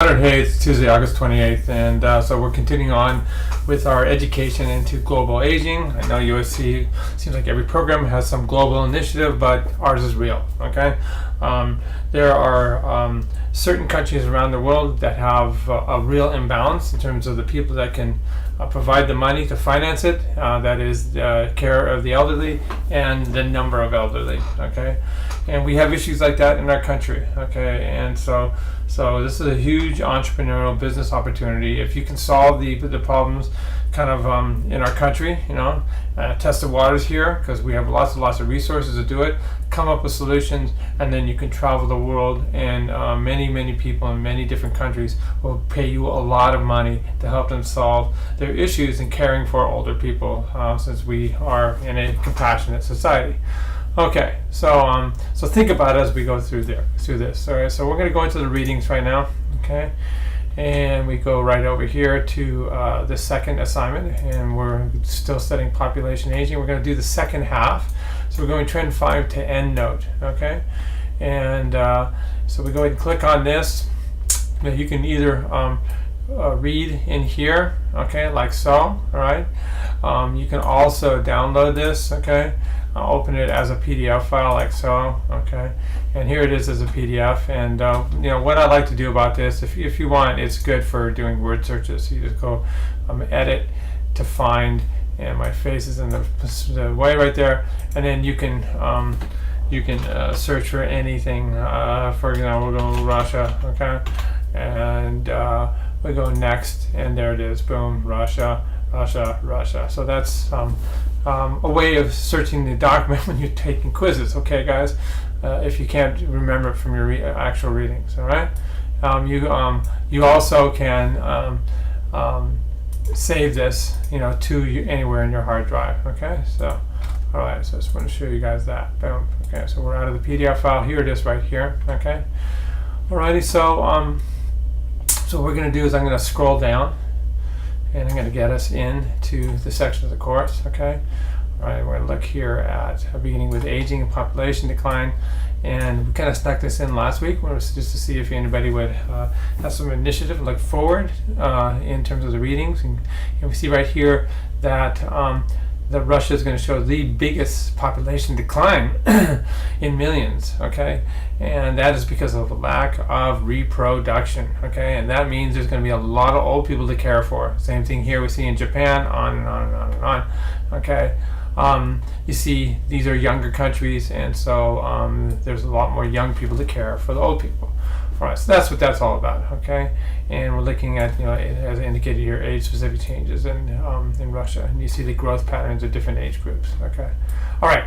Hey, it's Tuesday, August 28th, and so we're continuing on with our education into global aging. I know USC seems like every program has some global initiative, but ours is real, okay? There are certain countries around the world that have a real imbalance in terms of the people that can provide the money to finance it, that is care of the elderly and the number of elderly, okay? And we have issues like that in our country, okay? And so this is a huge entrepreneurial business opportunity. If you can solve the problems kind of in our country, test the waters here, because we have lots of resources to do it, come up with solutions, and then you can travel the world, and many people in many different countries will pay you a lot of money to help them solve their issues in caring for older people, since we are in a compassionate society. Okay, so think about it as we go through this. All right, so we're going to go into the readings right now. Okay, and we go right over here to the second assignment, and we're still studying population aging. We're going to do the second half. So we're going trend 5 to end note. Okay, and so we go ahead and click on this. Now you can either read in here, okay, like so. All right, you can also download this. Okay. I'll open it as a PDF file like so, okay, and here it is as a PDF. And what I like to do about this, if you want, it's good for doing word searches. You just go edit to find, and my face is in the way right there, and then you can search for anything. For example, we'll go Russia, okay, and we go next, and there it is, boom, Russia. So that's a way of searching the document when you're taking quizzes, okay, guys? If you can't remember it from your actual readings, all right? You also can save this, to anywhere in your hard drive, okay? So, all right. So I just want to show you guys that. Boom. Okay. So we're out of the PDF file. Here it is, right here. Okay. Alrighty. So what we're going to do is I'm going to scroll down, and I'm going to get us into the section of the course, okay? All right, we're going to look here at beginning with aging and population decline. And we kind of snuck this in last week, just to see if anybody would have some initiative and look forward in terms of the readings. And we see right here that Russia is going to show the biggest population decline in millions, okay? And that is because of a lack of reproduction, okay? And that means there's going to be a lot of old people to care for. Same thing here we see in Japan, on and on and on and on, okay? You see, these are younger countries, and so there's a lot more young people to care for the old people. All right, so that's what that's all about, okay? And we're looking at, as indicated here, age-specific changes in Russia, and you see the growth patterns of different age groups, okay? All right,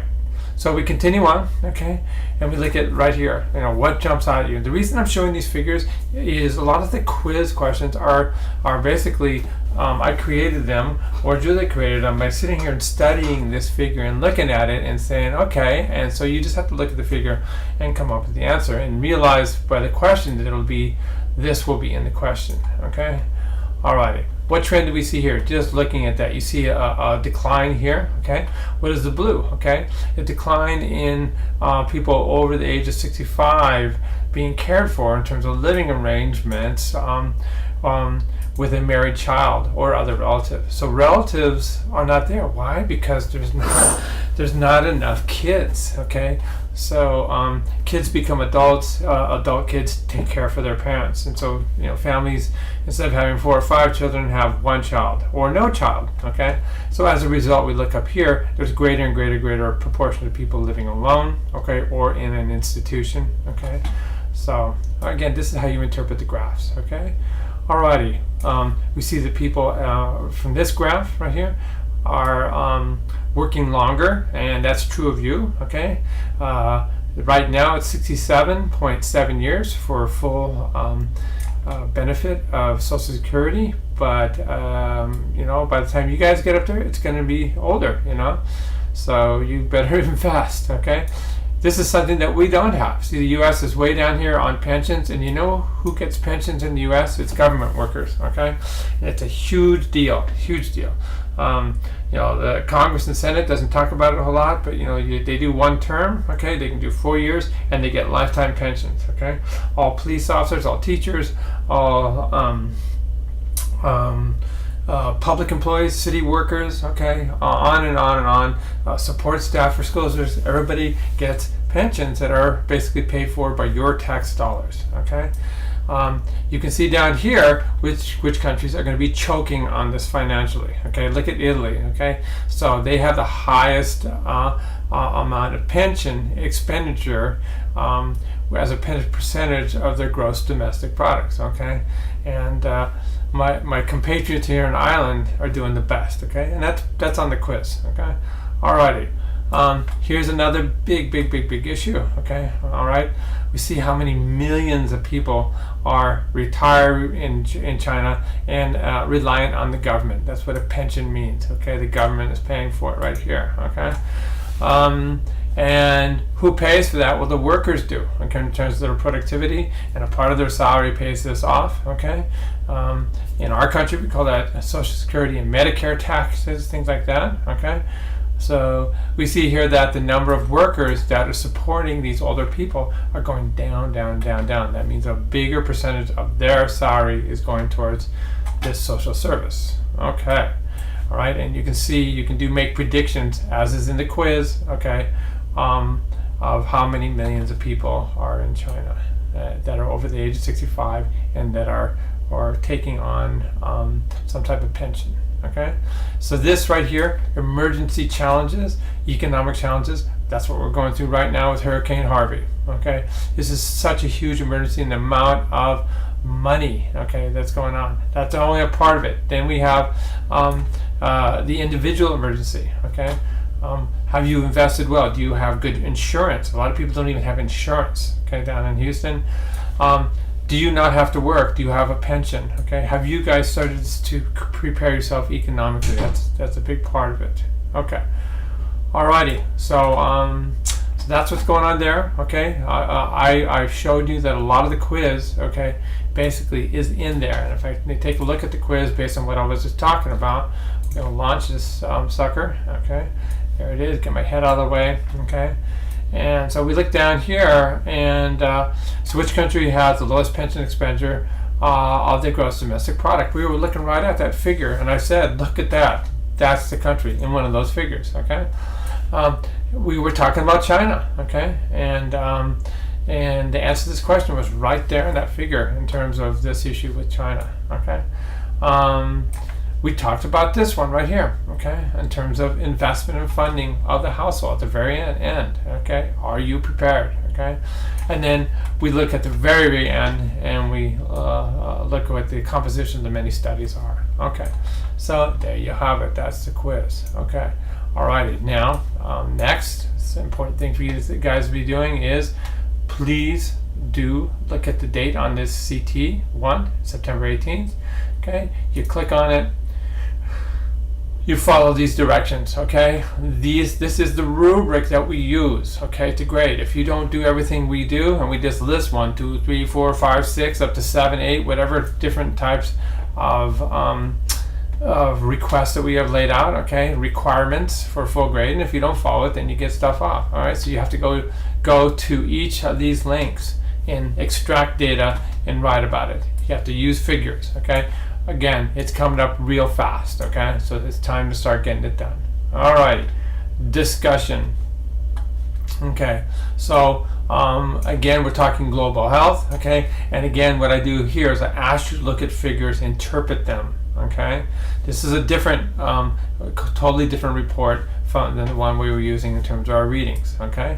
so we continue on, okay? And we look at right here, what jumps out at you. The reason I'm showing these figures is a lot of the quiz questions are basically, I created them, or Julie created them, by sitting here and studying this figure and looking at it and saying, okay, and so you just have to look at the figure and come up with the answer and realize by the question that this will be in the question, okay? Alrighty, what trend do we see here? Just looking at that, you see a decline here, okay? What is the blue, okay? A decline in people over the age of 65 being cared for in terms of living arrangements, with a married child or other relative. So relatives are not there. Why? Because there's not enough kids, okay? So kids become adults, adult kids take care for their parents. And so, families, instead of having 4 or 5 children, have 1 child or no child, okay? So as a result, we look up here, there's greater and greater proportion of people living alone, okay, or in an institution, okay? So again, this is how you interpret the graphs, okay? Alrighty, we see that people from this graph right here are working longer, and that's true of you, okay? Right now it's 67.7 years for full benefit of Social Security, but by the time you guys get up there, it's going to be older, so you better invest, okay? This is something that we don't have. See, the U.S. is way down here on pensions, and you know who gets pensions in the U.S.? It's government workers, okay? And it's a huge deal, huge deal. The Congress and Senate doesn't talk about it a whole lot, but they do 1 term, okay? They can do 4 years, and they get lifetime pensions, okay? All police officers, all teachers, all public employees, city workers, okay, on and on and on, support staff for schools. Everybody gets pensions that are basically paid for by your tax dollars, okay? You can see down here which countries are going to be choking on this financially, okay? Look at Italy, okay? So they have the highest amount of pension expenditure as a percentage of their gross domestic products, okay? And my compatriots here in Ireland are doing the best, okay? And that's on the quiz, okay? Alrighty. Here's another big issue, okay? All right. We see how many millions of people are retired in China and reliant on the government. That's what a pension means, okay? The government is paying for it right here, okay? And who pays for that? Well, the workers do, okay, in terms of their productivity, and a part of their salary pays this off, okay? In our country, we call that Social Security and Medicare taxes, things like that, okay? So we see here that the number of workers that are supporting these older people are going down. That means a bigger percentage of their salary is going towards this social service. Okay. All right. And you can see, you can make predictions, as is in the quiz, okay, of how many millions of people are in China that are over the age of 65 and that are taking on some type of pension. Okay, so this right here, emergency challenges, economic challenges, that's what we're going through right now with Hurricane Harvey. Okay, this is such a huge emergency, and the amount of money, okay, that's going on. That's only a part of it. Then we have the individual emergency. Okay, have you invested well? Do you have good insurance? A lot of people don't even have insurance. Okay, down in Houston. Do you not have to work? Do you have a pension? Okay, have you guys started to prepare yourself economically? That's a big part of it. Okay, alrighty. So that's what's going on there. Okay, I showed you that a lot of the quiz, okay, basically is in there. And if I take a look at the quiz based on what I was just talking about, I'm going to launch this sucker. Okay, there it is. Get my head out of the way. Okay. And so we look down here, and so which country has the lowest pension expenditure of their gross domestic product? We were looking right at that figure, and I said, look at that. That's the country in one of those figures, okay? We were talking about China, okay? And the answer to this question was right there in that figure in terms of this issue with China, okay? We talked about this one right here, okay, in terms of investment and funding of the household at the very end, okay? Are you prepared, okay? And then we look at the very end, and we look at what the composition of the many studies are, okay? So there you have it. That's the quiz, okay? Alrighty, now next important thing for you guys to be doing is please do look at the date on this CT1, September 18th, okay? You click on it. You follow these directions, okay? This is the rubric that we use, okay, to grade. If you don't do everything we do, and we just list 1, 2, 3, 4, 5, 6, up to 7, 8, whatever different types of requests that we have laid out, okay, requirements for full grade, and if you don't follow it, then you get stuff off, all right? So you have to go to each of these links and extract data and write about it. You have to use figures, okay? Again, it's coming up real fast, okay? So it's time to start getting it done. All right, discussion. Okay, so again, we're talking global health, okay? And again, what I do here is I ask you to look at figures, interpret them, okay? This is a different, totally different report than the one we were using in terms of our readings, okay?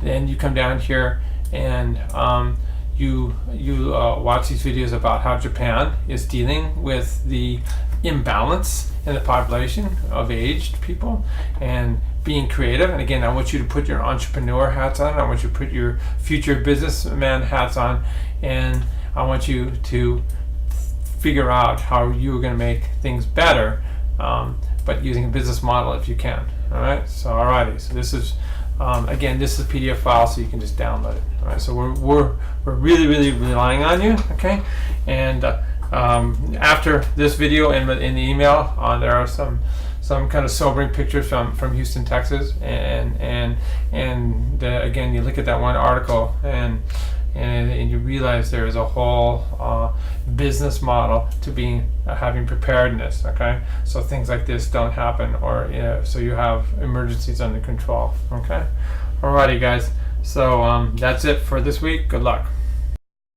Then you come down here and you watch these videos about how Japan is dealing with the imbalance in the population of aged people and being creative. And again, I want you to put your entrepreneur hats on. I want you to put your future businessman hats on, and I want you to figure out how you're going to make things better, but using a business model if you can. All right. So alrighty. So this is again, this is a PDF file, so you can just download it. All right, so we're really relying on you, okay? And after this video and in the email, there are some kind of sobering pictures from Houston, Texas, and again, you look at that one article, and and you realize there is a whole business model to being having preparedness. Okay, so things like this don't happen, or so you have emergencies under control. Okay, alrighty guys, so that's it for this week. Good luck.